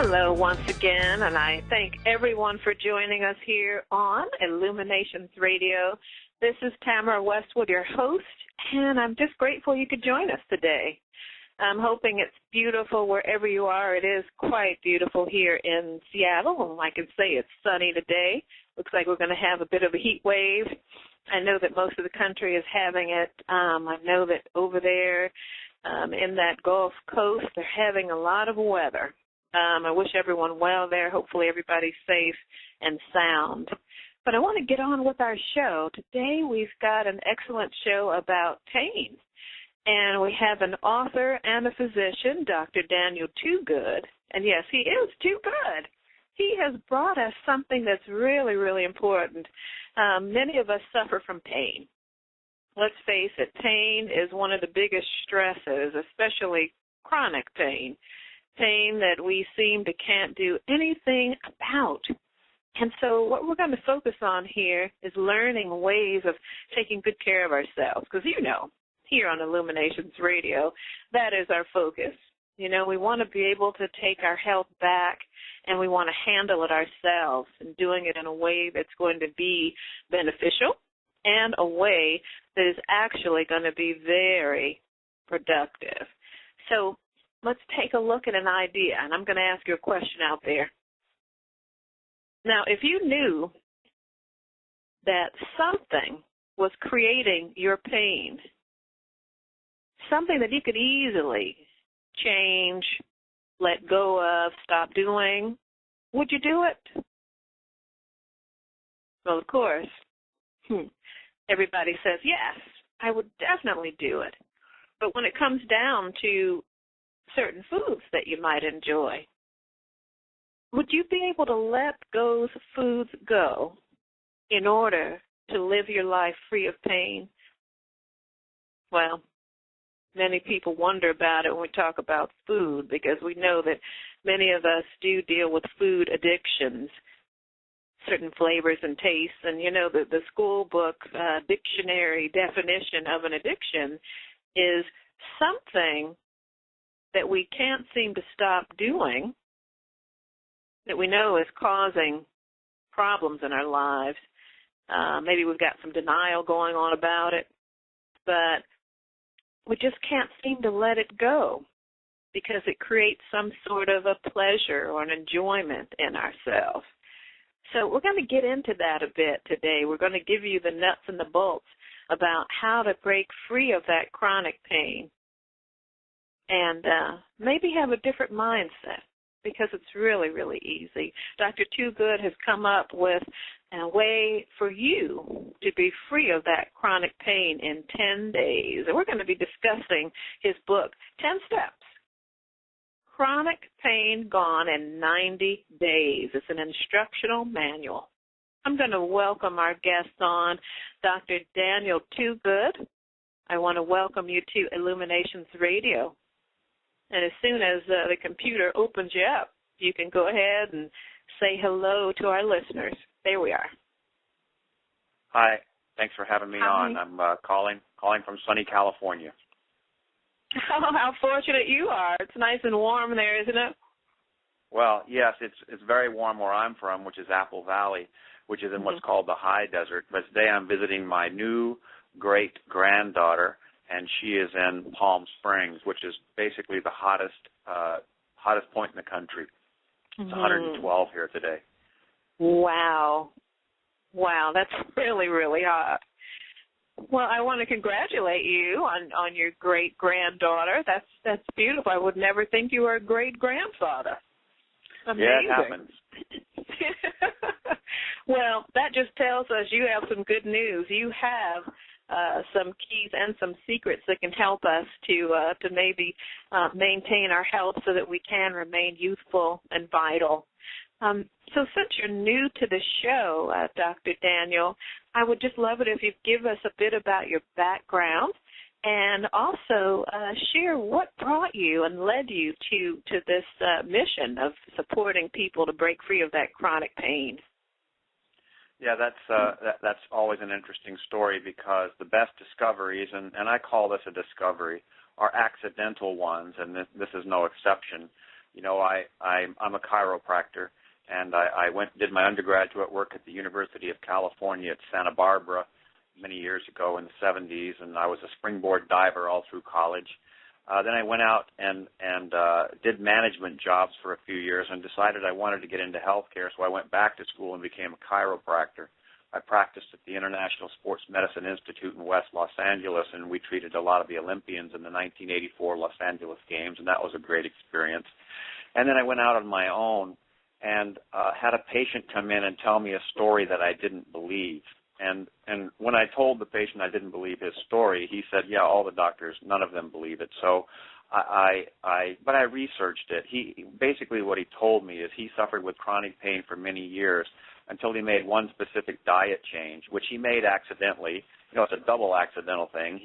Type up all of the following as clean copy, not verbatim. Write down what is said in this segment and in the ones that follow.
Hello once again, and I thank everyone for joining us here on Illuminations Radio. This is Tamara Westwood, your host, and I'm just grateful you could join us today. I'm hoping it's beautiful wherever you are. It is quite beautiful here in Seattle, and I can say it's sunny today. Looks like we're going to have a bit of a heat wave. I know that most of the country is having it. I know that over there in that Gulf Coast, they're having a lot of weather. I wish everyone well there. Hopefully everybody's safe and sound. But I want to get on with our show. Today we've got an excellent show about pain. And we have an author and a physician, Dr. Daniel Twogood. And yes, he is too good. He has brought us something that's really, really important. Many of us suffer from pain. Let's face it, pain is one of the biggest stresses, especially chronic pain. Pain that we seem to can't do anything about. And so what we're going to focus on here is learning ways of taking good care of ourselves. Because you know, here on Illuminations Radio, that is our focus. You know, we want to be able to take our health back, and we want to handle it ourselves and doing it in a way that's going to be beneficial and a way that is actually going to be very productive. So let's take a look at an idea, and I'm going to ask you a question out there. Now, if you knew that something was creating your pain, something that you could easily change, let go of, stop doing, would you do it? Well, of course, everybody says, yes, I would definitely do it. But when it comes down to certain foods that you might enjoy, would you be able to let those foods go in order to live your life free of pain? Well, many people wonder about it when we talk about food, because we know that many of us do deal with food addictions, certain flavors and tastes. And, you know, the school book dictionary definition of an addiction is something that we can't seem to stop doing, that we know is causing problems in our lives. Maybe we've got some denial going on about it, but we just can't seem to let it go because it creates some sort of a pleasure or an enjoyment in ourselves. So we're going to get into that a bit today. We're going to give you the nuts and the bolts about how to break free of that chronic pain and maybe have a different mindset, because it's really, really easy. Dr. Twogood has come up with a way for you to be free of that chronic pain in 10 days. And we're going to be discussing his book, 10 Steps. Chronic Pain Gone in 90 Days. It's an instructional manual. I'm going to welcome our guest on, Dr. Daniel Twogood. I want to welcome you to Illuminations Radio. And as soon as the computer opens you up, you can go ahead and say hello to our listeners. There we are. Hi. Thanks for having me on. I'm calling from sunny California. Oh, how fortunate you are. It's nice and warm there, isn't it? Well, yes, it's very warm where I'm from, which is Apple Valley, which is in what's called the high desert. But today I'm visiting my new great-granddaughter, and she is in Palm Springs, which is basically the hottest point in the country. It's 112 here today. Wow. Wow, that's really, really hot. Well, I want to congratulate you on your great-granddaughter. That's beautiful. I would never think you were a great-grandfather. Amazing. Yeah, it happens. Well, that just tells us you have some good news. You have some keys and some secrets that can help us to maybe maintain our health so that we can remain youthful and vital. So since you're new to the show, Dr. Daniel, I would just love it if you'd give us a bit about your background and also share what brought you and led you to this mission of supporting people to break free of that chronic pain. Yeah, that's always an interesting story, because the best discoveries, and I call this a discovery, are accidental ones, and this is no exception. I'm a chiropractor, and I did my undergraduate work at the University of California at Santa Barbara many years ago in the 70s, and I was a springboard diver all through college. Then I went out and did management jobs for a few years and decided I wanted to get into healthcare, so I went back to school and became a chiropractor. I practiced at the International Sports Medicine Institute in West Los Angeles, and we treated a lot of the Olympians in the 1984 Los Angeles Games, and that was a great experience. And then I went out on my own and had a patient come in and tell me a story that I didn't believe. And when I told the patient I didn't believe his story, he said, yeah, all the doctors, none of them believe it. So but I researched it. Basically what he told me is he suffered with chronic pain for many years until he made one specific diet change, which he made accidentally. It's a double accidental thing.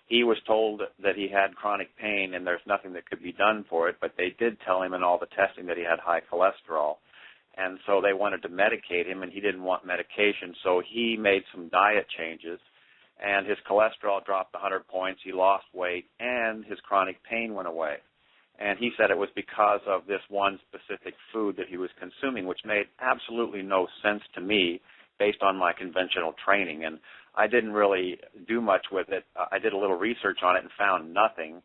He was told that he had chronic pain and there's nothing that could be done for it, but they did tell him in all the testing that he had high cholesterol. And so they wanted to medicate him, and he didn't want medication, so he made some diet changes, and his cholesterol dropped 100 points, he lost weight, and his chronic pain went away. And he said it was because of this one specific food that he was consuming, which made absolutely no sense to me based on my conventional training. And I didn't really do much with it. I did a little research on it and found nothing.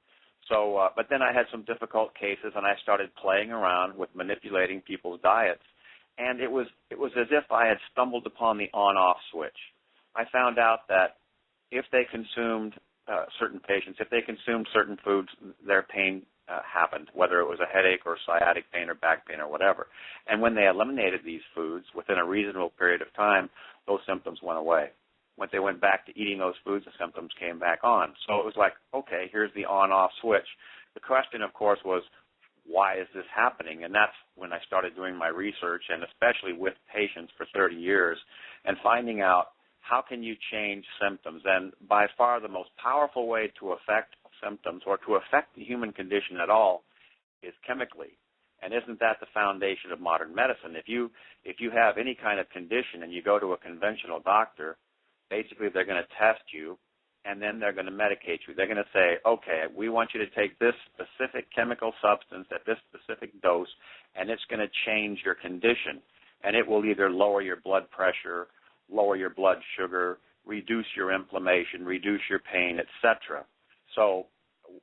So, but then I had some difficult cases, and I started playing around with manipulating people's diets. And it was as if I had stumbled upon the on-off switch. I found out that if they consumed certain patients, if they consumed certain foods, their pain happened, whether it was a headache or sciatic pain or back pain or whatever. And when they eliminated these foods within a reasonable period of time, those symptoms went away. When they went back to eating those foods, the symptoms came back on. So it was like, okay, here's the on-off switch. The question, of course, was, why is this happening? And that's when I started doing my research, and especially with patients for 30 years, and finding out how can you change symptoms. And by far the most powerful way to affect symptoms or to affect the human condition at all is chemically. And isn't that the foundation of modern medicine? If you have any kind of condition and you go to a conventional doctor, basically they're going to test you, and then they're going to medicate you. They're going to say, okay, we want you to take this specific chemical substance at this specific dose, and it's going to change your condition. And it will either lower your blood pressure, lower your blood sugar, reduce your inflammation, reduce your pain, etc. So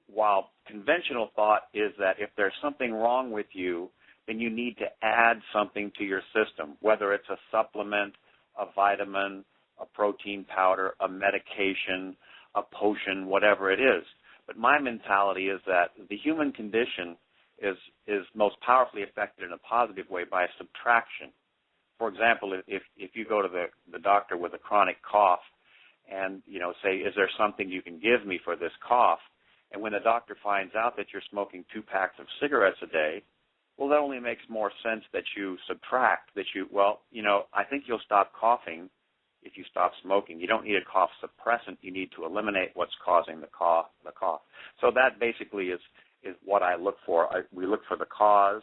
while conventional thought is that if there's something wrong with you, then you need to add something to your system, whether it's a supplement, a vitamin, a protein powder, a medication, a potion, whatever it is. But my mentality is that the human condition is most powerfully affected in a positive way by subtraction. For example, if you go to the doctor with a chronic cough and, say, is there something you can give me for this cough? And when the doctor finds out that you're smoking 2 packs of cigarettes a day, well, that only makes more sense that you subtract, I think you'll stop coughing if you stop smoking. You don't need a cough suppressant. You need to eliminate what's causing the cough. So that basically is what I look for. We look for the cause,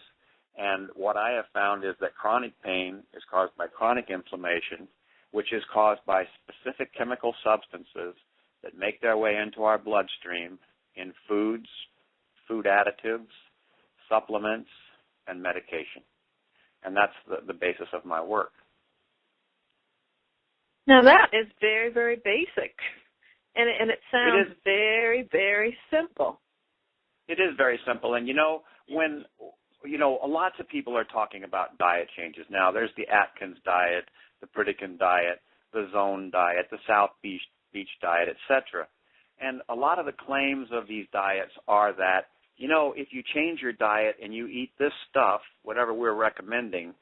and what I have found is that chronic pain is caused by chronic inflammation, which is caused by specific chemical substances that make their way into our bloodstream in foods, food additives, supplements, and medication. And that's the basis of my work. Now that is very, very basic, and it sounds very, very simple. It is very simple, and when lots of people are talking about diet changes now. There's the Atkins diet, the Pritikin diet, the Zone diet, the South Beach diet, etc. And a lot of the claims of these diets are that if you change your diet and you eat this stuff, whatever we're recommending,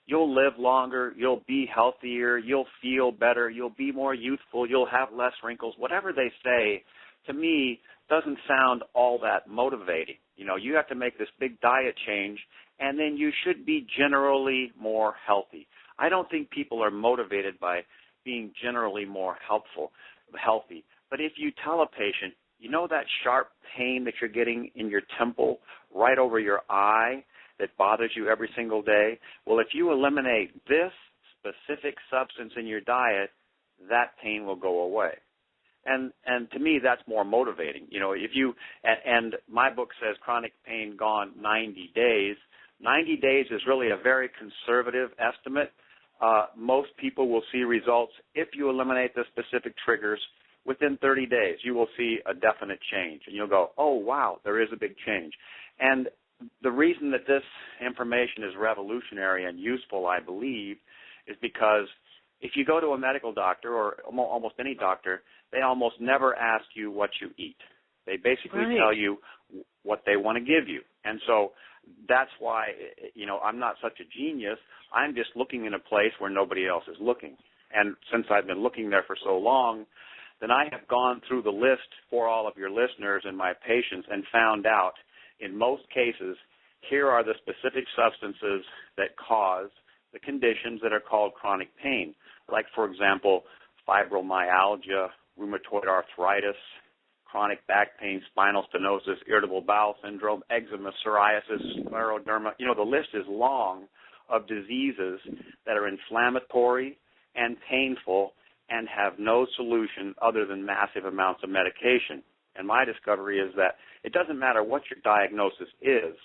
you'll live longer, you'll be healthier, you'll feel better, you'll be more youthful, you'll have less wrinkles. Whatever they say, to me, doesn't sound all that motivating. You have to make this big diet change, and then you should be generally more healthy. I don't think people are motivated by being generally more healthy. But if you tell a patient, that sharp pain that you're getting in your temple right over your eye, that bothers you every single day, well, if you eliminate this specific substance in your diet, that pain will go away. And to me, that's more motivating. You know, if you, and my book says chronic pain gone 90 days. 90 days is really a very conservative estimate. Most people will see results if you eliminate the specific triggers. Within 30 days, you will see a definite change, and you'll go, oh, wow, there is a big change. And the reason that this information is revolutionary and useful, I believe, is because if you go to a medical doctor or almost any doctor, they almost never ask you what you eat. They basically tell you what they want to give you. And so that's why, you know, I'm not such a genius. I'm just looking in a place where nobody else is looking. And since I've been looking there for so long, then I have gone through the list for all of your listeners and my patients and found out, in most cases, here are the specific substances that cause the conditions that are called chronic pain, like, for example, fibromyalgia, rheumatoid arthritis, chronic back pain, spinal stenosis, irritable bowel syndrome, eczema, psoriasis, scleroderma. You know, the list is long of diseases that are inflammatory and painful and have no solution other than massive amounts of medication. And my discovery is that it doesn't matter what your diagnosis is.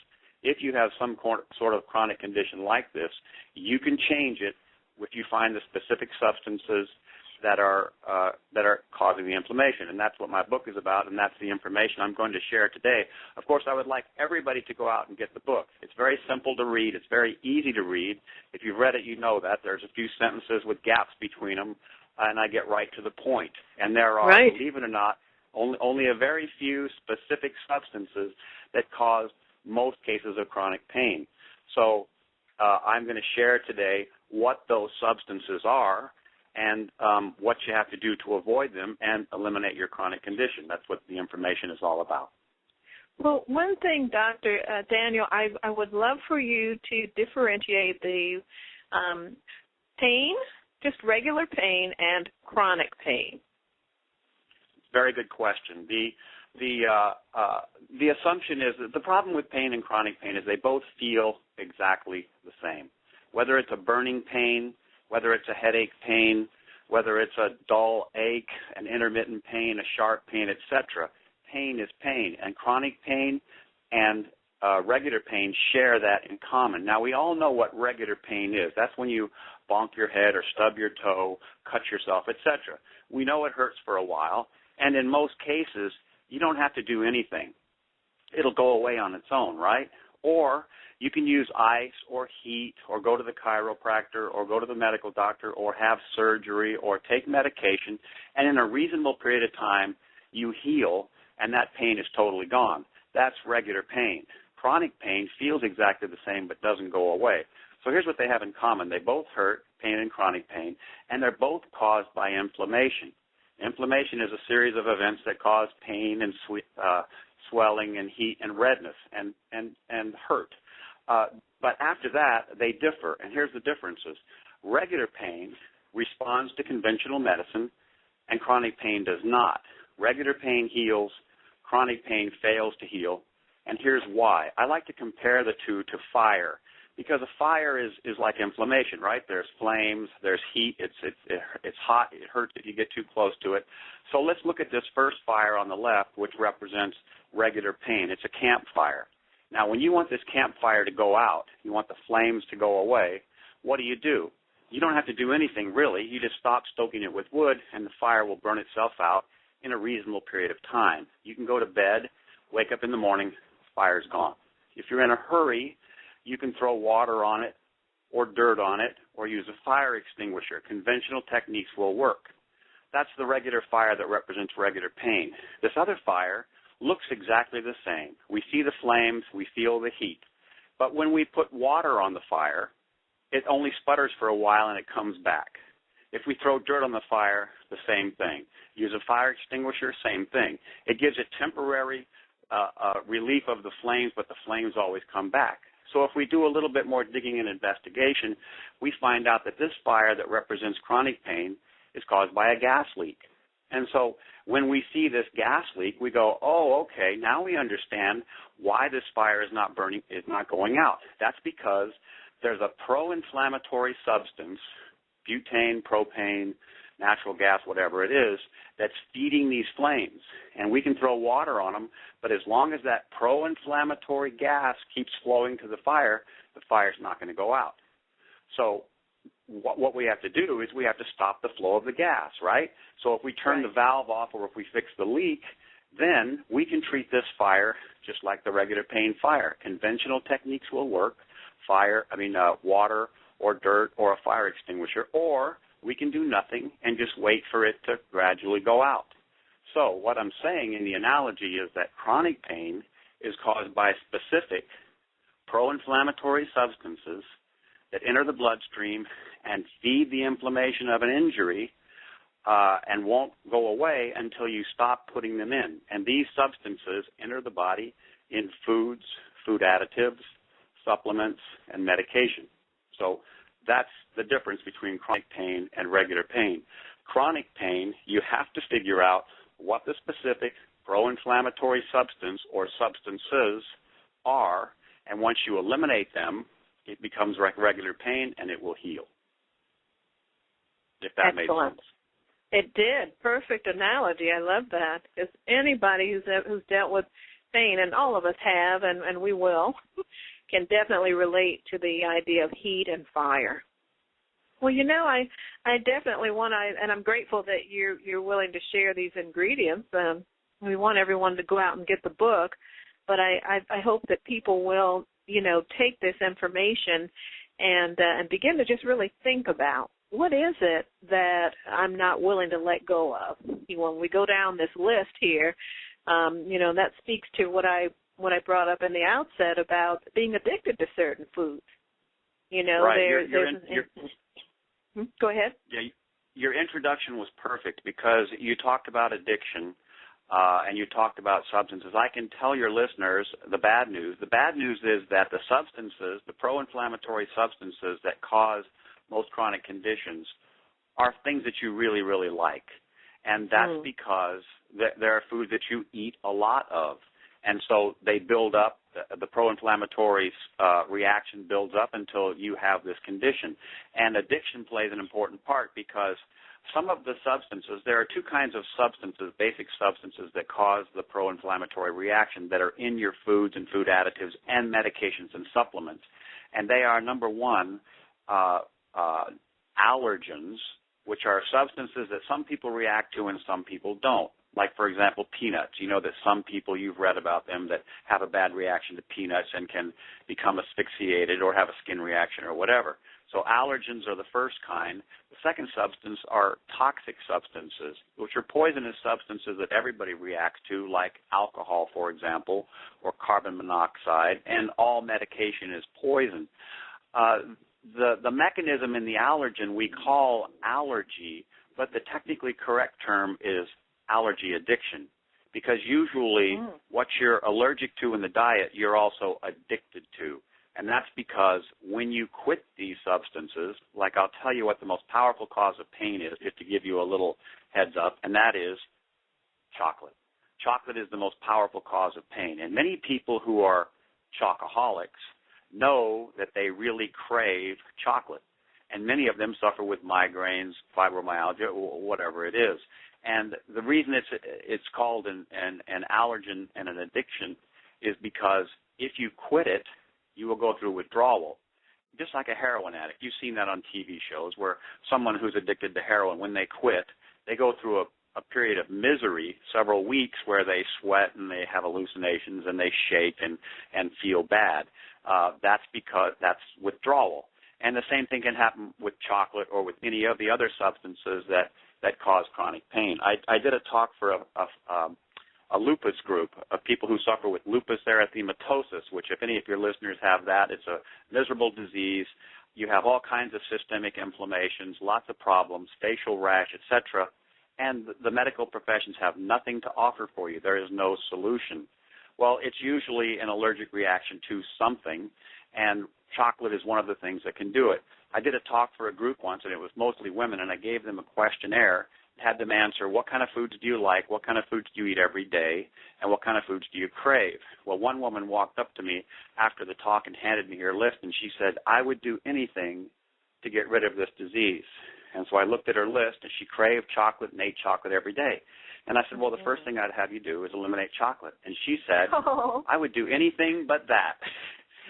If you have some sort of chronic condition like this, you can change it if you find the specific substances that are causing the inflammation. And that's what my book is about, and that's the information I'm going to share today. Of course, I would like everybody to go out and get the book. It's very simple to read. It's very easy to read. If you've read it, you know that. There's a few sentences with gaps between them, and I get right to the point. And there are, believe it or not, only a very few specific substances that cause most cases of chronic pain. So I'm going to share today what those substances are and what you have to do to avoid them and eliminate your chronic condition. That's what the information is all about. Well, one thing, Dr. Daniel, I would love for you to differentiate the pain, just regular pain, and chronic pain. Very good question. The assumption is that the problem with pain and chronic pain is they both feel exactly the same. Whether it's a burning pain, whether it's a headache pain, whether it's a dull ache, an intermittent pain, a sharp pain, etc., pain is pain. And chronic pain and regular pain share that in common. Now, we all know what regular pain is. That's when you bonk your head or stub your toe, cut yourself, etc. We know it hurts for a while, and in most cases, you don't have to do anything. It'll go away on its own, right? Or you can use ice or heat or go to the chiropractor or go to the medical doctor or have surgery or take medication, and in a reasonable period of time, you heal, and that pain is totally gone. That's regular pain. Chronic pain feels exactly the same but doesn't go away. So here's what they have in common. They both hurt, pain and chronic pain, and they're both caused by inflammation. Inflammation is a series of events that cause pain and swelling and heat and redness and hurt. But after that, they differ, and here's the differences. Regular pain responds to conventional medicine, and chronic pain does not. Regular pain heals, chronic pain fails to heal, and here's why. I like to compare the two to fire, because a fire is like inflammation, right? There's flames, there's heat, it's hot, it hurts if you get too close to it. So let's look at this first fire on the left, which represents regular pain. It's a campfire. Now, when you want this campfire to go out, you want the flames to go away, what do? You don't have to do anything, really. You just stop stoking it with wood, and the fire will burn itself out in a reasonable period of time. You can go to bed, wake up in the morning, the fire's gone. If you're in a hurry, you can throw water on it or dirt on it or use a fire extinguisher. Conventional techniques will work. That's the regular fire that represents regular pain. This other fire looks exactly the same. We see the flames, we feel the heat. But when we put water on the fire, it only sputters for a while and it comes back. If we throw dirt on the fire, the same thing. Use a fire extinguisher, same thing. It gives a temporary relief of the flames, but the flames always come back. So if we do a little bit more digging and investigation, we find out that this fire that represents chronic pain is caused by a gas leak. And so when we see this gas leak, we go, oh, okay, now we understand why this fire is not burning, is not going out. That's because there's a pro-inflammatory substance, butane, propane, natural gas, whatever it is, that's feeding these flames. And we can throw water on them, but as long as that pro-inflammatory gas keeps flowing to the fire's not going to go out. So what we have to do is we have to stop the flow of the gas, right? So if we turn the valve off or if we fix the leak, then we can treat this fire just like the regular pain fire. Conventional techniques will work, water or dirt or a fire extinguisher, or we can do nothing and just wait for it to gradually go out. So what I'm saying in the analogy is that chronic pain is caused by specific pro-inflammatory substances that enter the bloodstream and feed the inflammation of an injury and won't go away until you stop putting them in. And these substances enter the body in foods, food additives, supplements, and medication. So that's the difference between chronic pain and regular pain. Chronic pain, you have to figure out what the specific pro-inflammatory substance or substances are, and once you eliminate them, it becomes regular pain and it will heal. If that made sense. It did. Perfect analogy. I love that. Because anybody who's dealt with pain, and all of us have, and we will, can definitely relate to the idea of heat and fire. Well, I definitely want to, and I'm grateful that you're willing to share these ingredients. We want everyone to go out and get the book, but I hope that people will, take this information and begin to just really think about what is it that I'm not willing to let go of. When we go down this list here, that speaks to what I brought up in the outset about being addicted to certain foods. Right. Go ahead. Yeah, your introduction was perfect because you talked about addiction and you talked about substances. I can tell your listeners the bad news. The bad news is that the substances, the pro-inflammatory substances that cause most chronic conditions are things that you really, really like. And that's because there are foods that you eat a lot of. And so they build up, the pro-inflammatory reaction builds up until you have this condition. And addiction plays an important part because some of the substances, there are two kinds of substances, basic substances that cause the pro-inflammatory reaction that are in your foods and food additives and medications and supplements. And they are, number one, allergens, which are substances that some people react to and some people don't. Like, for example, peanuts. You know that some people, you've read about them, that have a bad reaction to peanuts and can become asphyxiated or have a skin reaction or whatever. So allergens are the first kind. The second substance are toxic substances, which are poisonous substances that everybody reacts to, like alcohol, for example, or carbon monoxide, and all medication is poison. The mechanism in the allergen we call allergy, but the technically correct term is allergy addiction, because usually what you're allergic to in the diet, you're also addicted to. And that's because when you quit these substances, like I'll tell you what the most powerful cause of pain is, just to give you a little heads up, and that is chocolate. Chocolate is the most powerful cause of pain. And many people who are chocoholics know that they really crave chocolate. And many of them suffer with migraines, fibromyalgia, or whatever it is. And the reason it's called an allergen and an addiction is because if you quit it, you will go through withdrawal, just like a heroin addict. You've seen that on TV shows where someone who's addicted to heroin, when they quit, they go through a period of misery, several weeks, where they sweat and they have hallucinations and they shake and feel bad. That's because that's withdrawal. And the same thing can happen with chocolate or with any of the other substances that cause chronic pain. I did a talk for a lupus group of people who suffer with lupus erythematosus, which if any of your listeners have that, it's a miserable disease. You have all kinds of systemic inflammations, lots of problems, facial rash, etc., and the medical professions have nothing to offer for you. There is no solution. Well, it's usually an allergic reaction to something, and chocolate is one of the things that can do it. I did a talk for a group once, and it was mostly women, and I gave them a questionnaire, had them answer, what kind of foods do you like, what kind of foods do you eat every day, and what kind of foods do you crave? Well, one woman walked up to me after the talk and handed me her list, and she said, I would do anything to get rid of this disease. And so I looked at her list, and she craved chocolate and ate chocolate every day. And I said, well, the first thing I'd have you do is eliminate chocolate. And she said, I would do anything but that.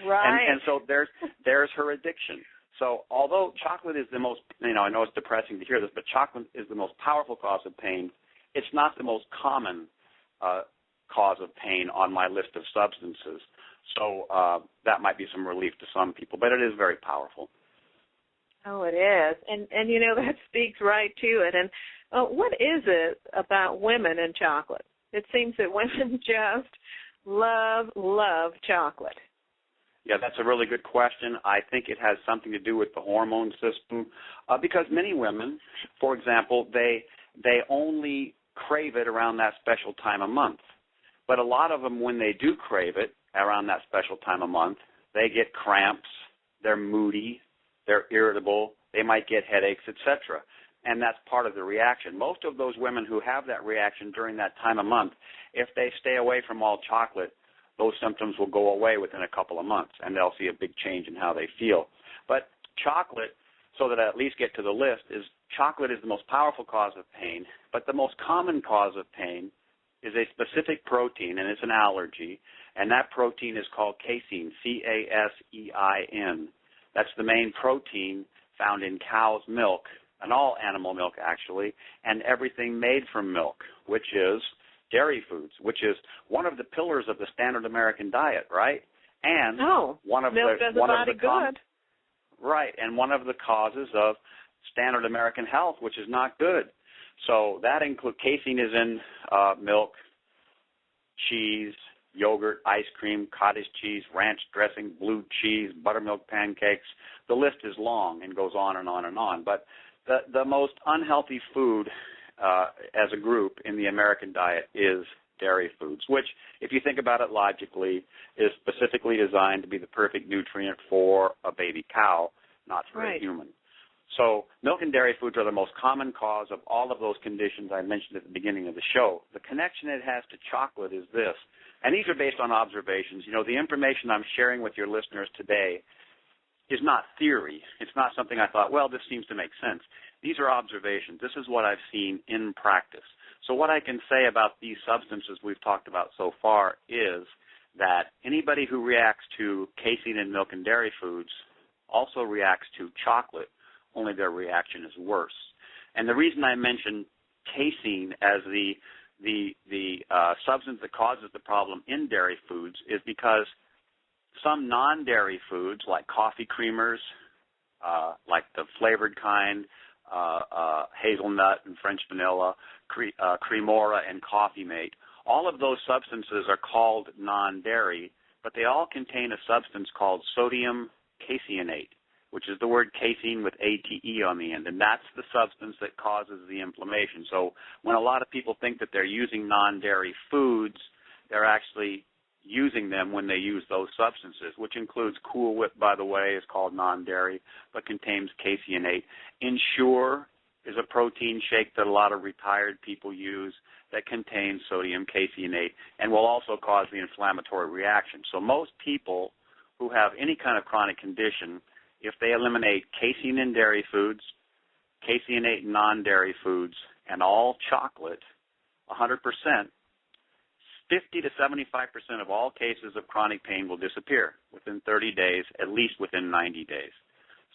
Right. And so there's her addiction. So although chocolate is the most, I know it's depressing to hear this, but chocolate is the most powerful cause of pain, it's not the most common cause of pain on my list of substances. So that might be some relief to some people, but it is very powerful. Oh, it is. And that speaks right to it. And what is it about women and chocolate? It seems that women just love chocolate. Yeah, that's a really good question. I think it has something to do with the hormone system because many women, for example, they only crave it around that special time of month. But a lot of them, when they do crave it around that special time of month, they get cramps, they're moody, they're irritable, they might get headaches, etc. And that's part of the reaction. Most of those women who have that reaction during that time of month, if they stay away from all chocolate, those symptoms will go away within a couple of months, and they'll see a big change in how they feel. But chocolate, so that I at least get to the list, is chocolate is the most powerful cause of pain, but the most common cause of pain is a specific protein, and it's an allergy, and that protein is called casein, C-A-S-E-I-N. That's the main protein found in cow's milk, and all animal milk actually, and everything made from milk, which is dairy foods, which is one of the pillars of the standard American diet, right? And one of milk does the body good. Right, and one of the causes of standard American health, which is not good. So that includes casein is in milk, cheese, yogurt, ice cream, cottage cheese, ranch dressing, blue cheese, buttermilk pancakes. The list is long and goes on and on and on. But the most unhealthy food as a group in the American diet is dairy foods, which, if you think about it logically, is specifically designed to be the perfect nutrient for a baby cow, not for a human. So milk and dairy foods are the most common cause of all of those conditions I mentioned at the beginning of the show. The connection it has to chocolate is this, and these are based on observations. The information I'm sharing with your listeners today is not theory. It's not something I thought, well, this seems to make sense. These are observations. This is what I've seen in practice. So what I can say about these substances we've talked about so far is that anybody who reacts to casein in milk and dairy foods also reacts to chocolate, only their reaction is worse. And the reason I mention casein as the substance that causes the problem in dairy foods is because some non-dairy foods, like coffee creamers, like the flavored kind, hazelnut and French vanilla, Cremora and Coffee Mate, all of those substances are called non-dairy, but they all contain a substance called sodium caseinate, which is the word casein with A-T-E on the end, and that's the substance that causes the inflammation. So when a lot of people think that they're using non-dairy foods, they're actually using them when they use those substances, which includes Cool Whip, by the way, is called non-dairy, but contains caseinate. Ensure is a protein shake that a lot of retired people use that contains sodium caseinate and will also cause the inflammatory reaction. So most people who have any kind of chronic condition, if they eliminate casein in dairy foods, caseinate in non-dairy foods, and all chocolate, 100%, 50 to 75% of all cases of chronic pain will disappear within 30 days, at least within 90 days.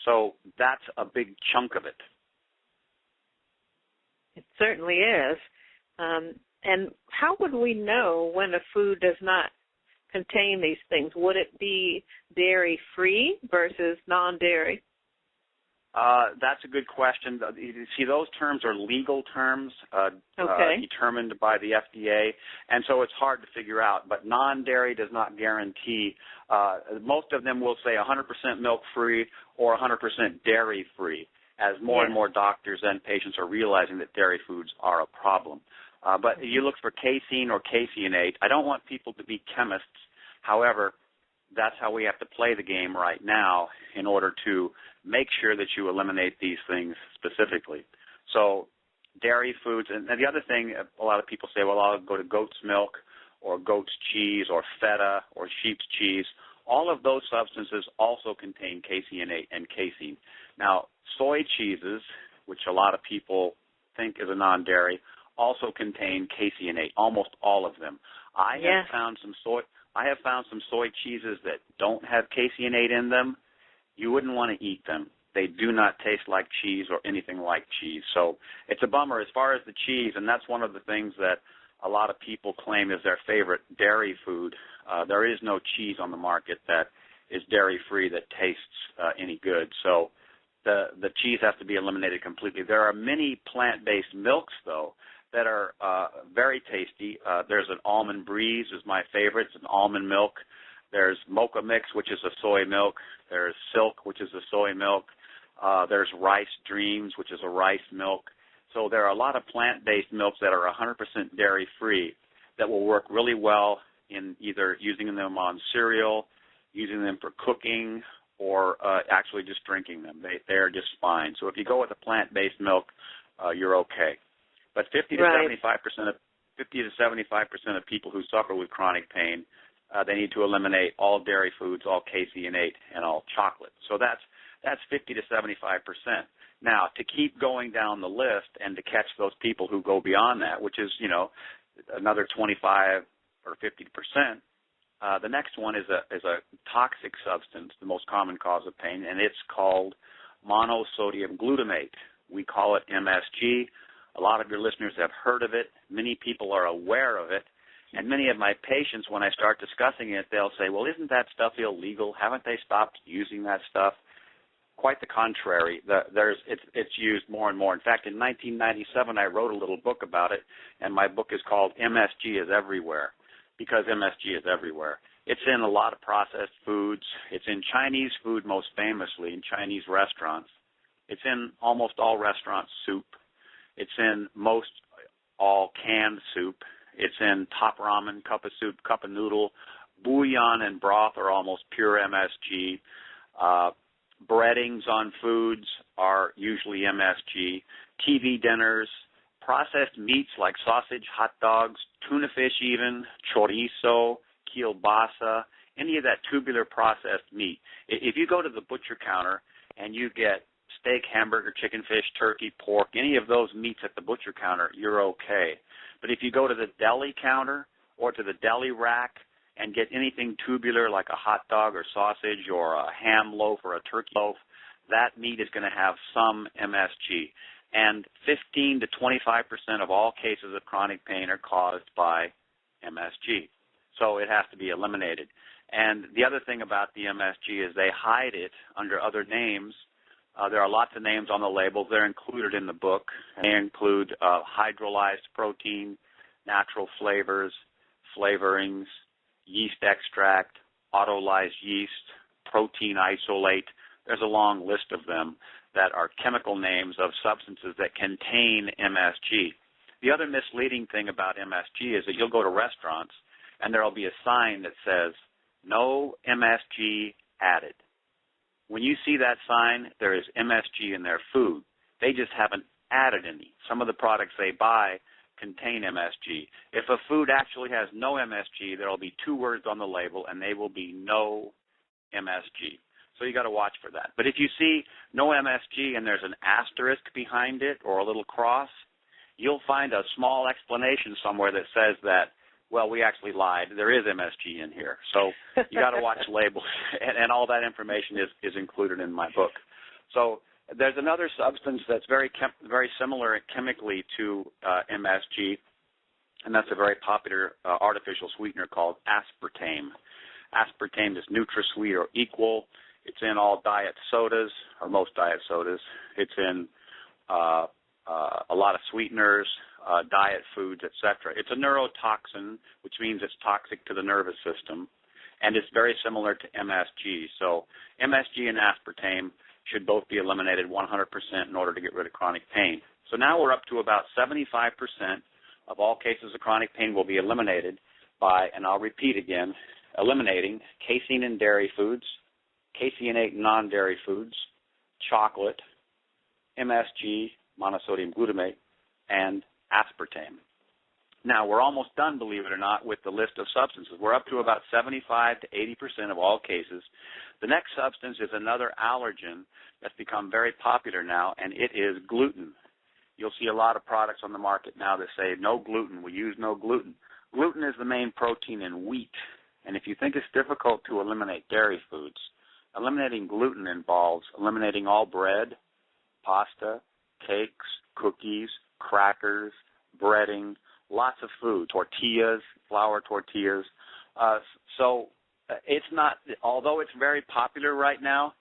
So that's a big chunk of it. It certainly is. And how would we know when a food does not contain these things? Would it be dairy-free versus non-dairy? That's a good question. You see, those terms are legal terms determined by the FDA, and so it's hard to figure out. But non-dairy does not guarantee. Most of them will say 100% milk-free or 100% dairy-free, as more and more doctors and patients are realizing that dairy foods are a problem. But you look for casein or caseinate. I don't want people to be chemists. However, that's how we have to play the game right now in order to make sure that you eliminate these things specifically. So dairy foods, and the other thing, a lot of people say, well, I'll go to goat's milk or goat's cheese or feta or sheep's cheese. All of those substances also contain caseinate and casein. Now, soy cheeses which a lot of people think is a non-dairy, also contain caseinate, almost all of them. I have found some soy cheeses that don't have caseinate in them. You wouldn't want to eat them. They do not taste like cheese or anything like cheese. So it's a bummer as far as the cheese, and that's one of the things that a lot of people claim is their favorite dairy food. There is no cheese on the market that is dairy-free that tastes any good. So the cheese has to be eliminated completely. There are many plant-based milks, though, that are very tasty. There's an almond breeze is my favorite. It's an almond milk. There's mocha mix, which is a soy milk. There's silk, which is a soy milk. There's rice dreams, which is a rice milk. So there are a lot of plant-based milks that are 100% dairy-free that will work really well in either using them on cereal, using them for cooking, or actually just drinking them. They're just fine. So if you go with a plant-based milk, you're okay. But 50 to 75% of people who suffer with chronic pain, they need to eliminate all dairy foods, all caseinate, and all chocolate. So that's 50 to 75%. Now, to keep going down the list and to catch those people who go beyond that, which is, another 25 or 50%, the next one is a toxic substance, the most common cause of pain, and it's called monosodium glutamate. We call it MSG. A lot of your listeners have heard of it. Many people are aware of it. And many of my patients, when I start discussing it, they'll say, well, isn't that stuff illegal? Haven't they stopped using that stuff? Quite the contrary. It's used more and more. In fact, in 1997, I wrote a little book about it, and my book is called MSG is Everywhere, because MSG is everywhere. It's in a lot of processed foods. It's in Chinese food most famously, in Chinese restaurants. It's in almost all restaurant soup. It's in most all canned soup. It's in top ramen, cup of soup, cup of noodle. Bouillon and broth are almost pure MSG. Breadings on foods are usually MSG. TV dinners, processed meats like sausage, hot dogs, tuna fish even, chorizo, kielbasa, any of that tubular processed meat. If you go to the butcher counter and you get steak, hamburger, chicken, fish, turkey, pork, any of those meats at the butcher counter, you're okay. But if you go to the deli counter or to the deli rack and get anything tubular like a hot dog or sausage or a ham loaf or a turkey loaf, that meat is going to have some MSG. And 15 to 25% of all cases of chronic pain are caused by MSG. So it has to be eliminated. And the other thing about the MSG is they hide it under other names. There are lots of names on the labels. They're included in the book. They include hydrolyzed protein, natural flavors, flavorings, yeast extract, autolyzed yeast, protein isolate. There's a long list of them that are chemical names of substances that contain MSG. The other misleading thing about MSG is that you'll go to restaurants and there will be a sign that says, no MSG added. When you see that sign, there is MSG in their food. They just haven't added any. Some of the products they buy contain MSG. If a food actually has no MSG, there will be two words on the label, and they will be no MSG. So you got to watch for that. But if you see no MSG and there's an asterisk behind it or a little cross, you'll find a small explanation somewhere that says that, well, we actually lied. There is MSG in here. So you got to watch labels, and all that information is included in my book. So there's another substance that's very similar chemically to MSG, and that's a very popular artificial sweetener called aspartame. Aspartame is NutraSweet or Equal. It's in all diet sodas, or most diet sodas. It's in a lot of sweeteners, diet foods, etc. It's a neurotoxin, which means it's toxic to the nervous system, and it's very similar to MSG. So MSG and aspartame should both be eliminated 100% in order to get rid of chronic pain. So now we're up to about 75% of all cases of chronic pain will be eliminated by, and I'll repeat again, eliminating casein in dairy foods, caseinate in non-dairy foods, chocolate, MSG, monosodium glutamate, and aspartame. Now, we're almost done, believe it or not, with the list of substances. We're up to about 75 to 80% of all cases. The next substance is another allergen that's become very popular now, and it is gluten. You'll see a lot of products on the market now that say no gluten. We use no gluten. Gluten is the main protein in wheat, and if you think it's difficult to eliminate dairy foods, eliminating gluten involves eliminating all bread, pasta, cakes, cookies, crackers, breading, lots of food, tortillas, flour tortillas. So it's not, although it's very popular right now,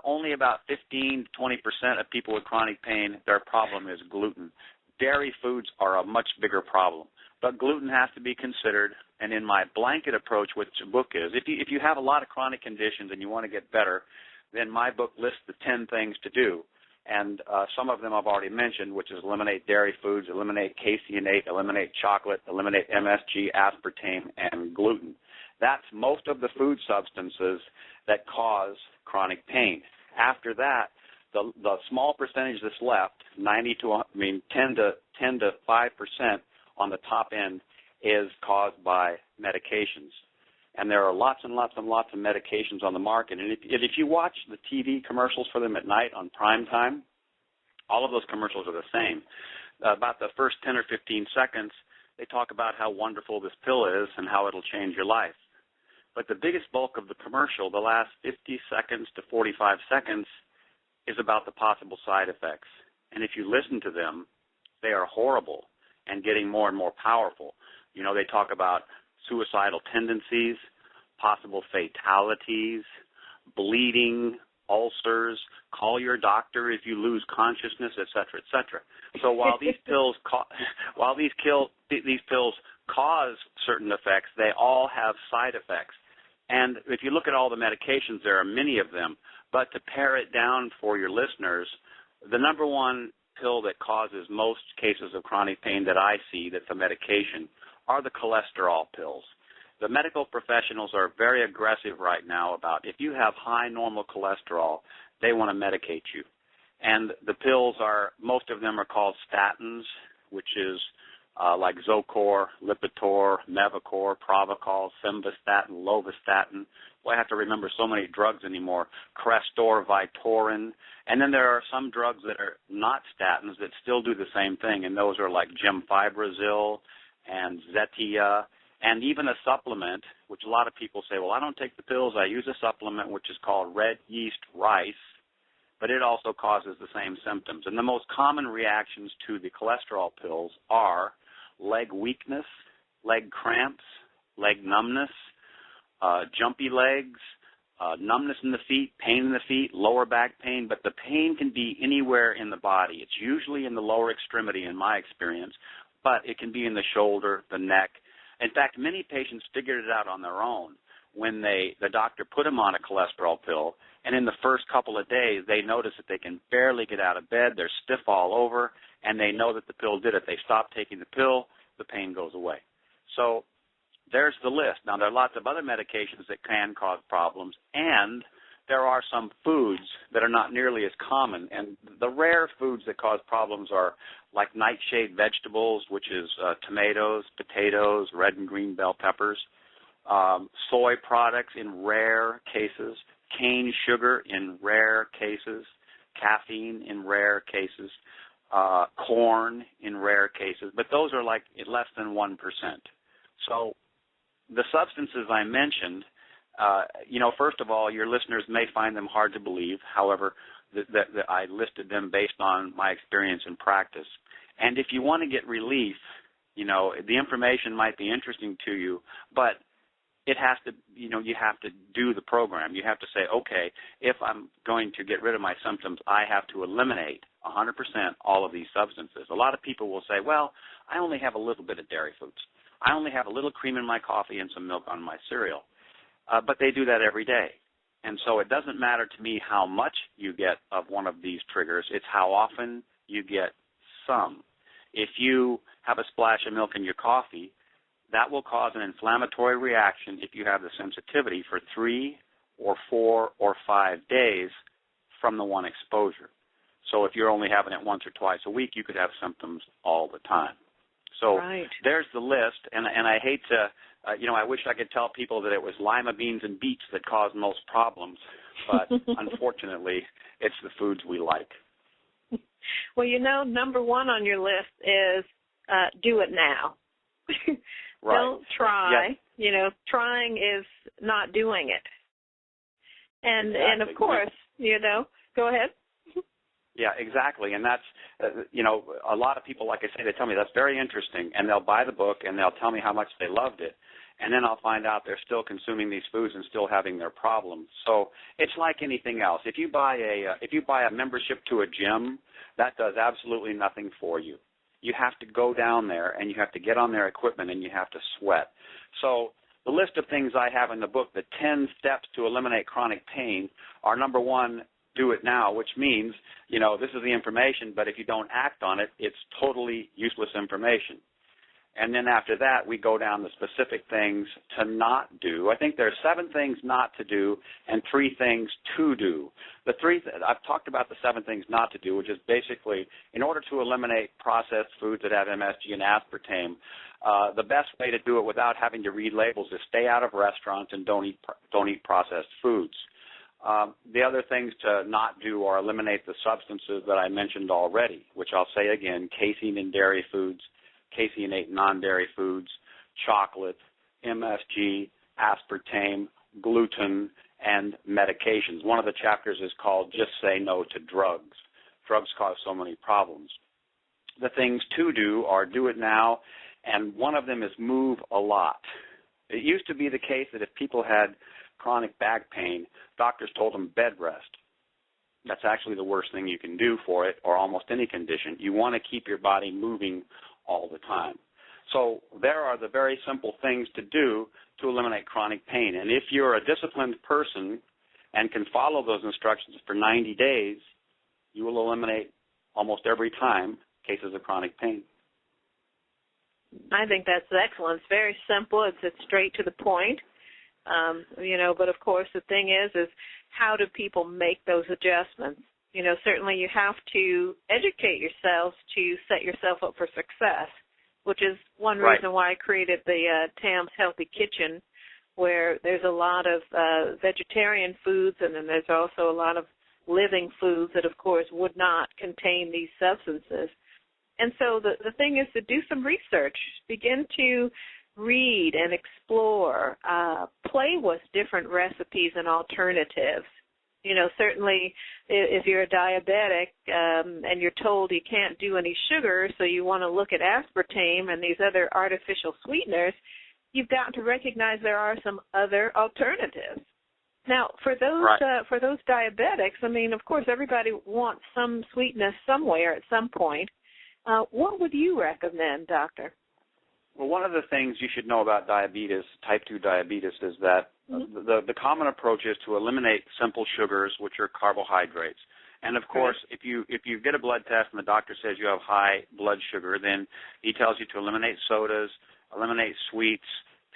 only about 15 to 20% of people with chronic pain, their problem is gluten. Dairy foods are a much bigger problem. But gluten has to be considered, and in my blanket approach, which the book is, if you have a lot of chronic conditions and you want to get better, then my book lists the 10 things to do. And some of them I've already mentioned, which is eliminate dairy foods, eliminate caseinate, eliminate chocolate, eliminate MSG, aspartame, and gluten. That's most of the food substances that cause chronic pain. After that, the small percentage that's left, 10 to 5% on the top end, is caused by medications. And there are lots and lots and lots of medications on the market. And if you watch the TV commercials for them at night on prime time, all of those commercials are the same. About the first 10 or 15 seconds, they talk about how wonderful this pill is and how it'll change your life. But the biggest bulk of the commercial, the last 50 seconds to 45 seconds, is about the possible side effects. And if you listen to them, they are horrible and getting more and more powerful. You know, they talk about suicidal tendencies, possible fatalities, bleeding, ulcers, call your doctor if you lose consciousness, et cetera, et cetera. So while these pills these pills cause certain effects, they all have side effects. And if you look at all the medications, there are many of them. But to pare it down for your listeners, the number one pill that causes most cases of chronic pain that I see that's a medication are the cholesterol pills. The medical professionals are very aggressive right now about if you have high normal cholesterol, they want to medicate you. And the pills most of them are called statins, which is like Zocor, Lipitor, Mevacor, Provocol, Simvastatin, Lovastatin. Well, I have to remember so many drugs anymore. Crestor, Vytorin. And then there are some drugs that are not statins that still do the same thing, and those are like Gemfibrozil and Zetia, and even a supplement, which a lot of people say, well, I don't take the pills. I use a supplement which is called red yeast rice, but it also causes the same symptoms. And the most common reactions to the cholesterol pills are leg weakness, leg cramps, leg numbness, jumpy legs, numbness in the feet, pain in the feet, lower back pain, but the pain can be anywhere in the body. It's usually in the lower extremity in my experience, but it can be in the shoulder, the neck. In fact, many patients figured it out on their own when the doctor put them on a cholesterol pill, and in the first couple of days, they notice that they can barely get out of bed, they're stiff all over, and they know that the pill did it. They stop taking the pill, the pain goes away. So there's the list. Now, there are lots of other medications that can cause problems, and there are some foods that are not nearly as common. And the rare foods that cause problems are like nightshade vegetables, which is tomatoes, potatoes, red and green bell peppers, soy products in rare cases, cane sugar in rare cases, caffeine in rare cases, corn in rare cases, but those are like less than 1%. So the substances I mentioned, first of all, your listeners may find them hard to believe. However, that I listed them based on my experience and practice. And if you want to get relief, the information might be interesting to you, but it has to, you have to do the program. You have to say, okay, if I'm going to get rid of my symptoms, I have to eliminate 100% all of these substances. A lot of people will say, well, I only have a little bit of dairy foods. I only have a little cream in my coffee and some milk on my cereal. But they do that every day. And so it doesn't matter to me how much you get of one of these triggers. It's how often you get some. If you have a splash of milk in your coffee, that will cause an inflammatory reaction if you have the sensitivity for 3 or 4 or 5 days from the one exposure. So if you're only having it once or twice a week, you could have symptoms all the time. So right. there's the list, and I hate to, I wish I could tell people that it was lima beans and beets that caused most problems, but unfortunately, it's the foods we like. Well, number one on your list is do it now. Right. Don't try. Yes. Trying is not doing it. And exactly. and of course, go ahead. Yeah, exactly. And that's, a lot of people, like I say, they tell me that's very interesting, and they'll buy the book and they'll tell me how much they loved it. And then I'll find out they're still consuming these foods and still having their problems. So it's like anything else. If you buy a membership to a gym, that does absolutely nothing for you. You have to go down there and you have to get on their equipment and you have to sweat. So the list of things I have in the book, the 10 steps to eliminate chronic pain, are number one, do it now, which means, this is the information, but if you don't act on it, it's totally useless information. And then after that, we go down the specific things to not do. I think there are 7 things not to do and 3 things to do. I've talked about the 7 things not to do, which is basically, in order to eliminate processed foods that have MSG and aspartame, the best way to do it without having to read labels is stay out of restaurants and don't eat processed foods. The other things to not do are eliminate the substances that I mentioned already, which I'll say again, casein in dairy foods, caseinate non-dairy foods, chocolate, MSG, aspartame, gluten, and medications. One of the chapters is called Just Say No to Drugs. Drugs cause so many problems. The things to do are do it now, and one of them is move a lot. It used to be the case that if people had chronic back pain, doctors told them bed rest. That's actually the worst thing you can do for it, or almost any condition. You want to keep your body moving all the time. So there are the very simple things to do to eliminate chronic pain. And if you're a disciplined person and can follow those instructions for 90 days, you will eliminate almost every time cases of chronic pain. I think that's excellent. It's very simple. It's straight to the point. But of course the thing is how do people make those adjustments? Certainly you have to educate yourselves to set yourself up for success, which is one reason why I created the Tam's Healthy Kitchen, where there's a lot of vegetarian foods, and then there's also a lot of living foods that, of course, would not contain these substances. And so the thing is to do some research, begin to read and explore, play with different recipes and alternatives. Certainly if you're a diabetic and you're told you can't do any sugar, so you want to look at aspartame and these other artificial sweeteners, you've got to recognize there are some other alternatives. Now, for those diabetics, of course, everybody wants some sweetness somewhere at some point. What would you recommend, doctor? Well, one of the things you should know about diabetes, type 2 diabetes, is that the common approach is to eliminate simple sugars, which are carbohydrates. And, of course, if you get a blood test and the doctor says you have high blood sugar, then he tells you to eliminate sodas, eliminate sweets,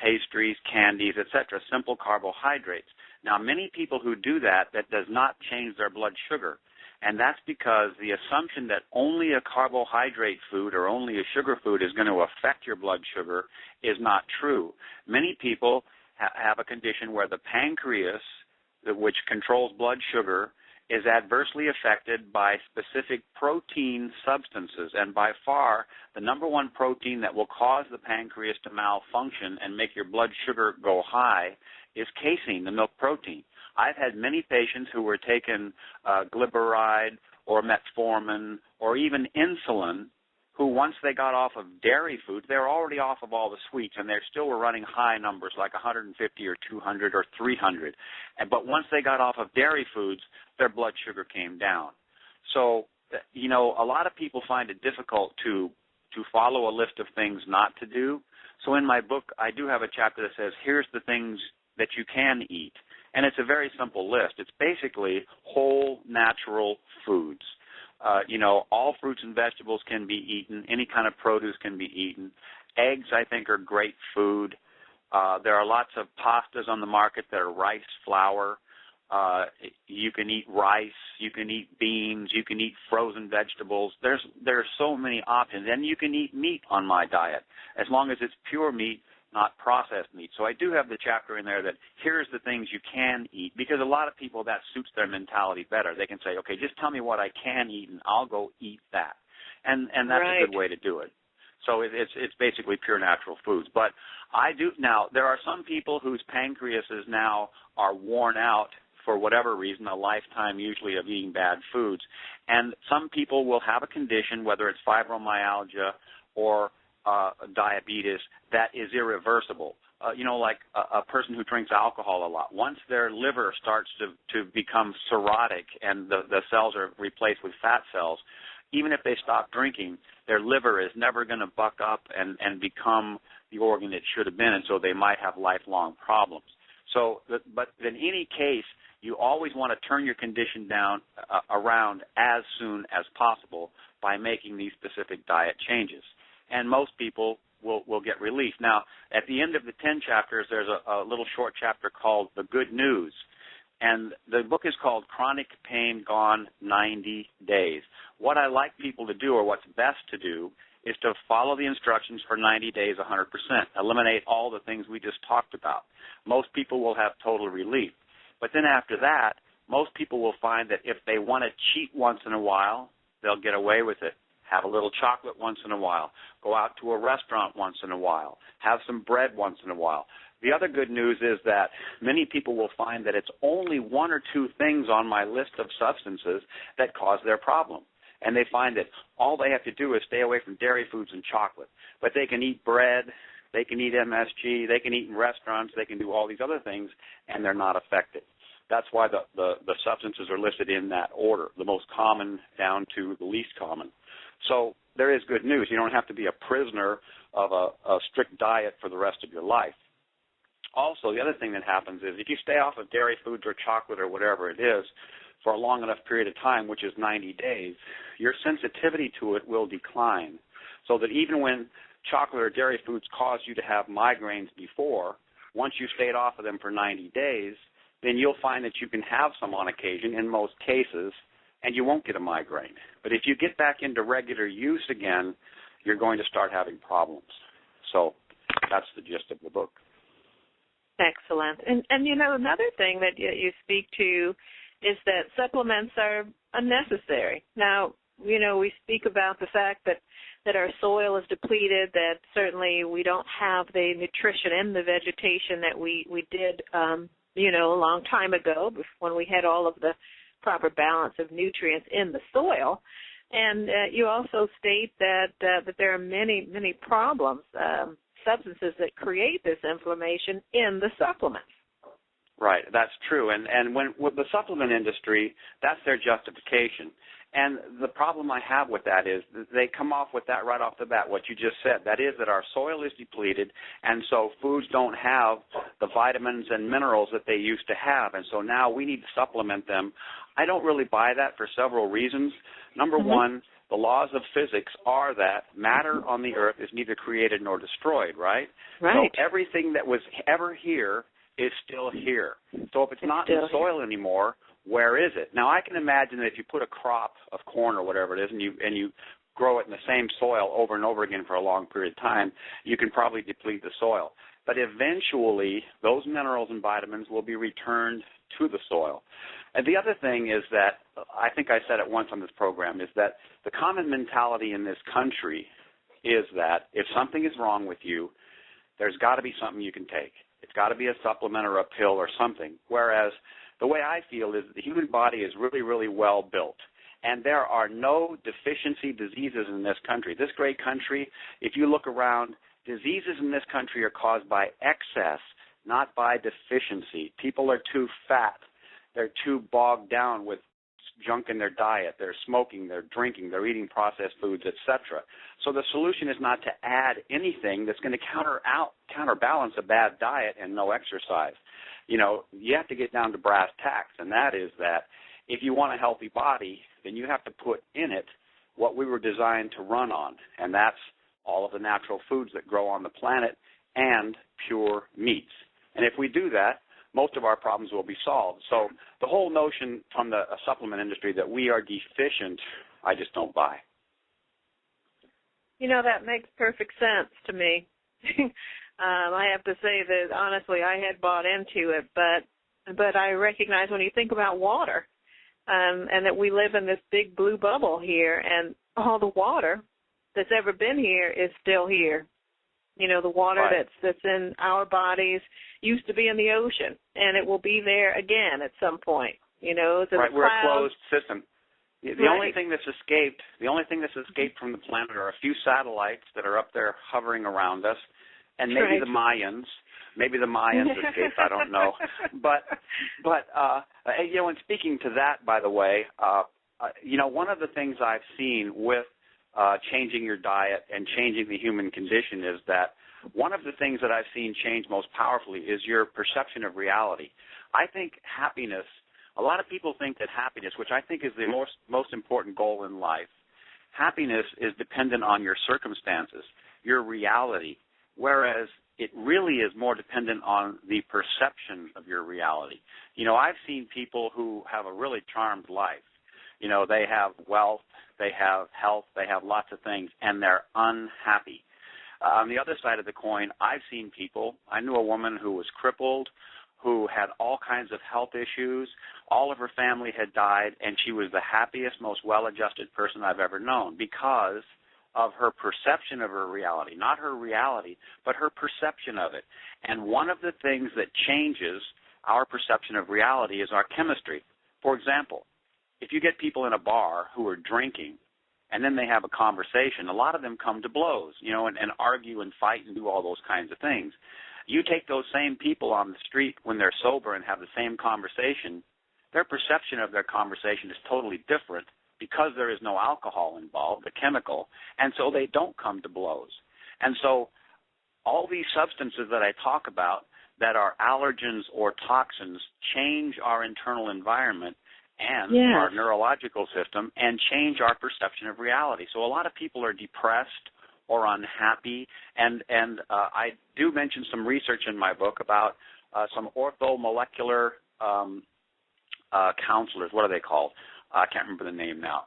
pastries, candies, etc., simple carbohydrates. Now, many people who do that does not change their blood sugar. And that's because the assumption that only a carbohydrate food or only a sugar food is going to affect your blood sugar is not true. Many people have a condition where the pancreas, which controls blood sugar, is adversely affected by specific protein substances. And by far, the number one protein that will cause the pancreas to malfunction and make your blood sugar go high is casein, the milk protein. I've had many patients who were taking glyburide or metformin or even insulin who, once they got off of dairy foods, they were already off of all the sweets, and they still were running high numbers like 150 or 200 or 300. But once they got off of dairy foods, their blood sugar came down. So, a lot of people find it difficult to follow a list of things not to do. So in my book, I do have a chapter that says, here's the things that you can eat. And it's a very simple list. It's basically whole, natural foods. All fruits and vegetables can be eaten. Any kind of produce can be eaten. Eggs, I think, are great food. There are lots of pastas on the market that are rice flour. You can eat rice, you can eat beans, you can eat frozen vegetables. There are so many options. And you can eat meat on my diet, as long as it's pure meat, not processed meat. So I do have the chapter in there that here's the things you can eat, because a lot of people, that suits their mentality better. They can say, okay, just tell me what I can eat, and I'll go eat that. And that's right. a good way to do it. So it's basically pure natural foods. But now, there are some people whose pancreases now are worn out for whatever reason, a lifetime usually of eating bad foods. And some people will have a condition, whether it's fibromyalgia or diabetes, that is irreversible. Like a person who drinks alcohol a lot. Once their liver starts to become cirrhotic and the cells are replaced with fat cells, even if they stop drinking, their liver is never going to buck up and become the organ it should have been, and so they might have lifelong problems. So, but in any case, you always want to turn your condition around as soon as possible by making these specific diet changes. And most people will get relief. Now, at the end of the 10 chapters, there's a little short chapter called The Good News. And the book is called Chronic Pain Gone 90 Days. What I like people to do, or what's best to do, is to follow the instructions for 90 days 100%. Eliminate all the things we just talked about. Most people will have total relief. But then after that, most people will find that if they want to cheat once in a while, they'll get away with it. Have a little chocolate once in a while. Go out to a restaurant once in a while. Have some bread once in a while. The other good news is that many people will find that it's only one or two things on my list of substances that cause their problem. And they find that all they have to do is stay away from dairy foods and chocolate. But they can eat bread, they can eat MSG, they can eat in restaurants, they can do all these other things, and they're not affected. That's why the substances are listed in that order, the most common down to the least common. So there is good news. You don't have to be a prisoner of a strict diet for the rest of your life. Also, the other thing that happens is if you stay off of dairy foods or chocolate or whatever it is for a long enough period of time, which is 90 days, your sensitivity to it will decline. So that even when chocolate or dairy foods caused you to have migraines before, once you stayed off of them for 90 days, then you'll find that you can have some on occasion in most cases, and you won't get a migraine. But if you get back into regular use again, you're going to start having problems. So that's the gist of the book. Excellent. And another thing that you speak to is that supplements are unnecessary. Now, we speak about the fact that our soil is depleted, that certainly we don't have the nutrition in the vegetation that we did, a long time ago when we had all of the proper balance of nutrients in the soil. And you also state that there are many, many problems, substances that create this inflammation in the supplements. Right, that's true. And with the supplement industry, that's their justification. And the problem I have with that is they come off with that right off the bat, what you just said. That is that our soil is depleted, and so foods don't have the vitamins and minerals that they used to have, and so now we need to supplement them. I don't really buy that for several reasons. Number one, the laws of physics are that matter on the earth is neither created nor destroyed, right? Right. So everything that was ever here is still here. So if it's not in the soil anymore, where is it? Now, I can imagine that if you put a crop of corn or whatever it is and you grow it in the same soil over and over again for a long period of time, you can probably deplete the soil. But eventually, those minerals and vitamins will be returned to the soil. And the other thing is that, I think I said it once on this program, is that the common mentality in this country is that if something is wrong with you, there's got to be something you can take. It's got to be a supplement or a pill or something. Whereas the way I feel is the human body is really, really well built. And there are no deficiency diseases in this country. This great country, if you look around, diseases in this country are caused by excess, not by deficiency. People are too fat. They're too bogged down with junk in their diet. They're smoking, they're drinking, they're eating processed foods, etc. So the solution is not to add anything that's going to counterbalance a bad diet and no exercise. You have to get down to brass tacks, and that is that if you want a healthy body, then you have to put in it what we were designed to run on, and that's all of the natural foods that grow on the planet and pure meats. And if we do that, most of our problems will be solved. So the whole notion from the supplement industry that we are deficient, I just don't buy. You know, that makes perfect sense to me. I have to say that, honestly, I had bought into it, but I recognize when you think about water, and that we live in this big blue bubble here, and all the water that's ever been here is still here. You know, the water Right. that's in our bodies used to be in the ocean, and it will be there again at some point. You know, it's in Right, the we're a clouds. closed system. The Right. only thing that's escaped from the planet are a few satellites that are up there hovering around us, and maybe Right. the Mayans. Maybe the Mayans escaped. I don't know. But you know, and speaking to that, by the way, you know, one of the things I've seen with changing your diet and changing the human condition is that one of the things that I've seen change most powerfully is your perception of reality. I think happiness. A lot of people think that happiness, which I think is the most important goal in life, happiness is dependent on your circumstances, your reality, whereas it really is more dependent on the perception of your reality. You know, I've seen people who have a really charmed life. You know, they have wealth, they have health, they have lots of things, and they're unhappy. On the other side of the coin, I've seen people, I knew a woman who was crippled, who had all kinds of health issues. All of her family had died, and she was the happiest, most well-adjusted person I've ever known because of her perception of her reality. Not her reality, but her perception of it. And one of the things that changes our perception of reality is our chemistry. For example, if you get people in a bar who are drinking, and then they have a conversation, a lot of them come to blows, you know, and argue and fight and do all those kinds of things. You take those same people on the street when they're sober and have the same conversation, their perception of their conversation is totally different because there is no alcohol involved, the chemical, and so they don't come to blows. And so all these substances that I talk about that are allergens or toxins change our internal environment and our neurological system and change our perception of reality. So a lot of people are depressed or unhappy, and I do mention some research in my book about some orthomolecular counselors. What are they called? I can't remember the name now.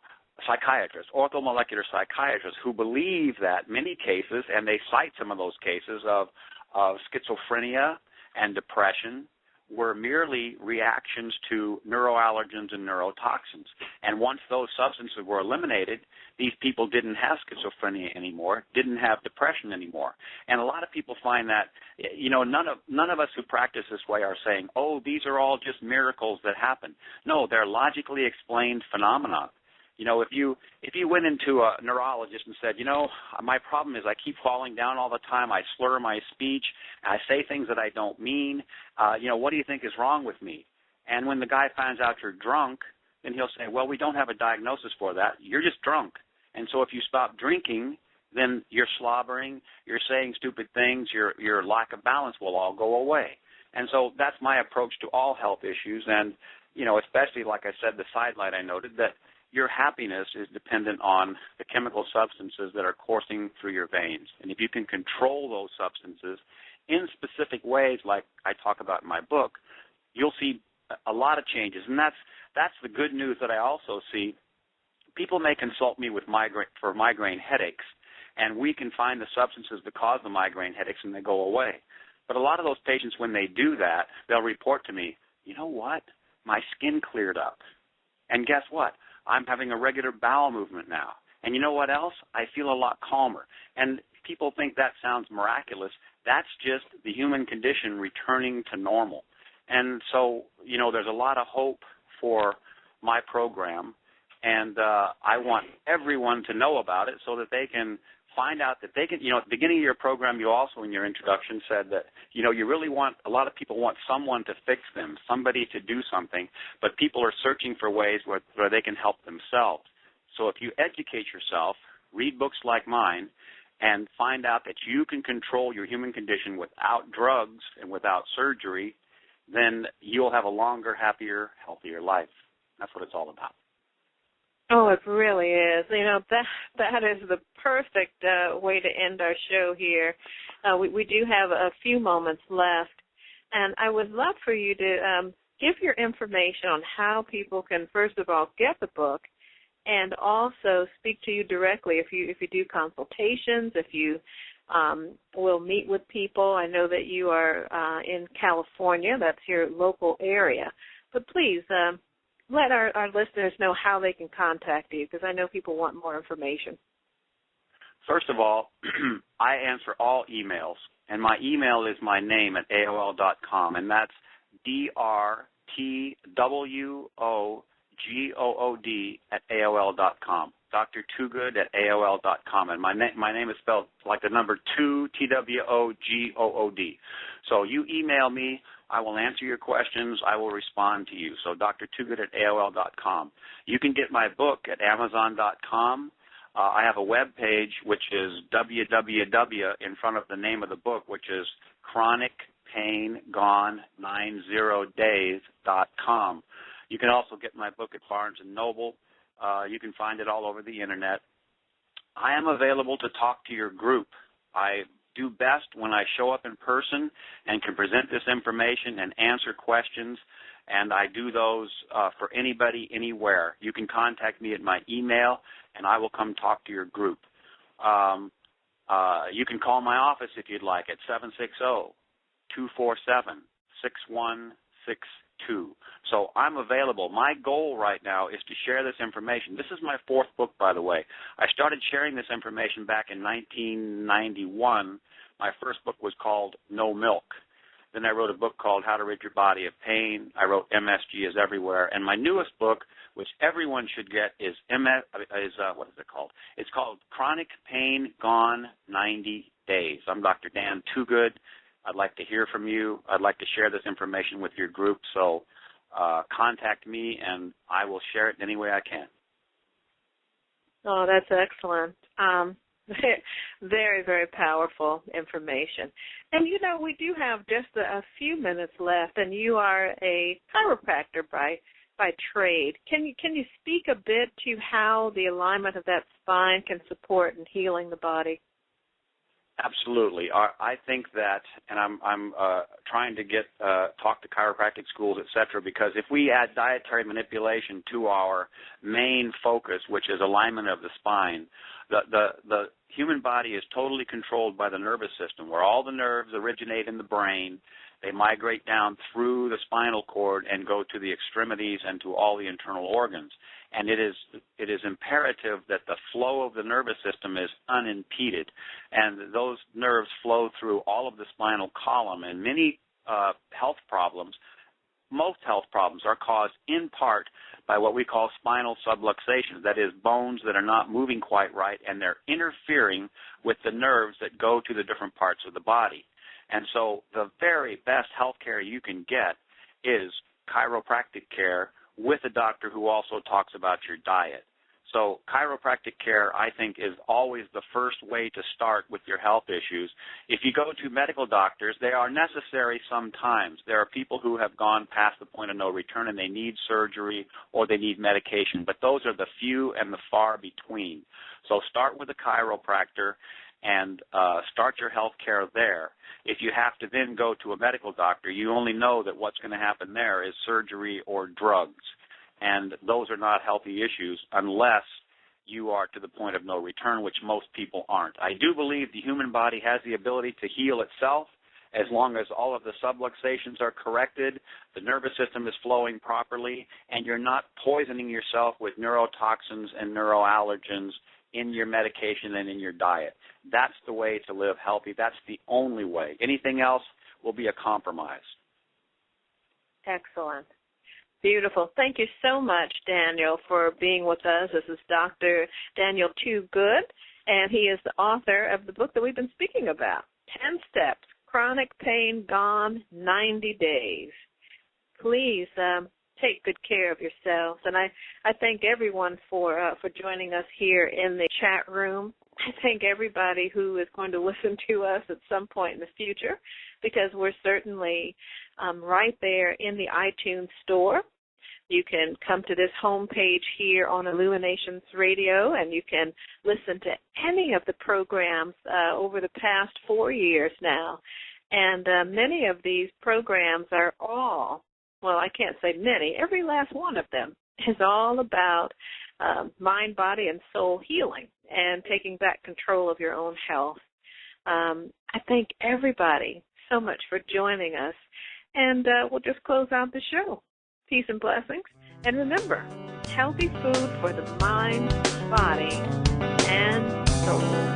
Psychiatrists, orthomolecular psychiatrists, who believe that many cases, and they cite some of those cases of schizophrenia and depression, were merely reactions to neuroallergens and neurotoxins. And once those substances were eliminated, these people didn't have schizophrenia anymore, didn't have depression anymore. And a lot of people find that, you know, none of us who practice this way are saying, oh, these are all just miracles that happen. No, they're logically explained phenomena. You know, if you went into a neurologist and said, you know, my problem is I keep falling down all the time, I slur my speech, I say things that I don't mean, you know, what do you think is wrong with me? And when the guy finds out you're drunk, then he'll say, well, we don't have a diagnosis for that. You're just drunk. And so if you stop drinking, then you're slobbering, you're saying stupid things, your lack of balance will all go away. And so that's my approach to all health issues. And, you know, especially, like I said, the sidelight I noted, that your happiness is dependent on the chemical substances that are coursing through your veins. And if you can control those substances in specific ways, like I talk about in my book, you'll see a lot of changes. And that's the good news that I also see. People may consult me for migraine headaches, and we can find the substances that cause the migraine headaches, and they go away. But a lot of those patients, when they do that, they'll report to me, you know what, my skin cleared up. And guess what? I'm having a regular bowel movement now. And you know what else? I feel a lot calmer. And people think that sounds miraculous. That's just the human condition returning to normal. And so, you know, there's a lot of hope for my program, and I want everyone to know about it so that they can find out that they can, you know, at the beginning of your program, you also in your introduction said that, you know, you really want, a lot of people want someone to fix them, somebody to do something, but people are searching for ways where they can help themselves. So if you educate yourself, read books like mine, and find out that you can control your human condition without drugs and without surgery, then you'll have a longer, happier, healthier life. That's what it's all about. Oh, it really is. You know, that is the perfect way to end our show here. We do have a few moments left. And I would love for you to give your information on how people can, first of all, get the book, and also speak to you directly if you do consultations, if you will meet with people. I know that you are in California. That's your local area. But please let our listeners know how they can contact you, because I know people want more information. First of all, I answer all emails, and my email is my name at AOL.com, and that's DrTwogood at Twogood@AOL.com, and my name is spelled like the number 2, Twogood. So you email me, I will answer your questions, I will respond to you. So DrTwogood@AOL.com. You can get my book at Amazon.com. I have a web page which is www in front of the name of the book, which is chronicpaingone90days.com. You can also get my book at Barnes & Noble. You can find it all over the Internet. I am available to talk to your group. I do best when I show up in person and can present this information and answer questions, and I do those for anybody, anywhere. You can contact me at my email, and I will come talk to your group. You can call my office if you'd like at 760-247-6162. So I'm available. My goal right now is to share this information. This is my 4th book, by the way. I started sharing this information back in 1991. My first book was called No Milk. Then I wrote a book called How to Rid Your Body of Pain. I wrote MSG is Everywhere. And my newest book, which everyone should get, is what is it called? It's called Chronic Pain Gone 90 Days. I'm Dr. Dan Twogood. I'd like to hear from you. I'd like to share this information with your group. So contact me, and I will share it any way I can. Oh, that's excellent. Very, very powerful information. And, you know, we do have just a few minutes left, and you are a chiropractor by trade. Can you speak a bit to how the alignment of that spine can support in healing the body? Absolutely. I think that, and I'm trying to talk to chiropractic schools, et cetera, because if we add dietary manipulation to our main focus, which is alignment of the spine, the human body is totally controlled by the nervous system, where all the nerves originate in the brain. They migrate down through the spinal cord and go to the extremities and to all the internal organs. And it is imperative that the flow of the nervous system is unimpeded, and those nerves flow through all of the spinal column. And many health problems, most health problems, are caused in part by what we call spinal subluxation, that is, bones that are not moving quite right, and they're interfering with the nerves that go to the different parts of the body. And so the very best health care you can get is chiropractic care with a doctor who also talks about your diet. So chiropractic care, I think, is always the first way to start with your health issues. If you go to medical doctors, they are necessary sometimes. There are people who have gone past the point of no return and they need surgery or they need medication, but those are the few and the far between. So start with a chiropractor and start your health care there. If you have to then go to a medical doctor, you only know that what's going to happen there is surgery or drugs. And those are not healthy issues unless you are to the point of no return, which most people aren't. I do believe the human body has the ability to heal itself as long as all of the subluxations are corrected, the nervous system is flowing properly, and you're not poisoning yourself with neurotoxins and neuroallergens in your medication and in your diet. That's the way to live healthy. That's the only way. Anything else will be a compromise. Excellent. Beautiful. Thank you so much, Daniel, for being with us. This is Dr. Daniel Twogood, and he is the author of the book that we've been speaking about, 10 Steps, Chronic Pain Gone 90 Days. Please take good care of yourselves. And I thank everyone for joining us here in the chat room. I thank everybody who is going to listen to us at some point in the future, because we're certainly right there in the iTunes store. You can come to this homepage here on Illuminations Radio, and you can listen to any of the programs over the past 4 years now. And many of these programs are all, well, I can't say many, every last one of them is all about mind, body, and soul healing and taking back control of your own health. I thank everybody so much for joining us, and we'll just close out the show. Peace and blessings. And remember, healthy food for the mind, body, and soul.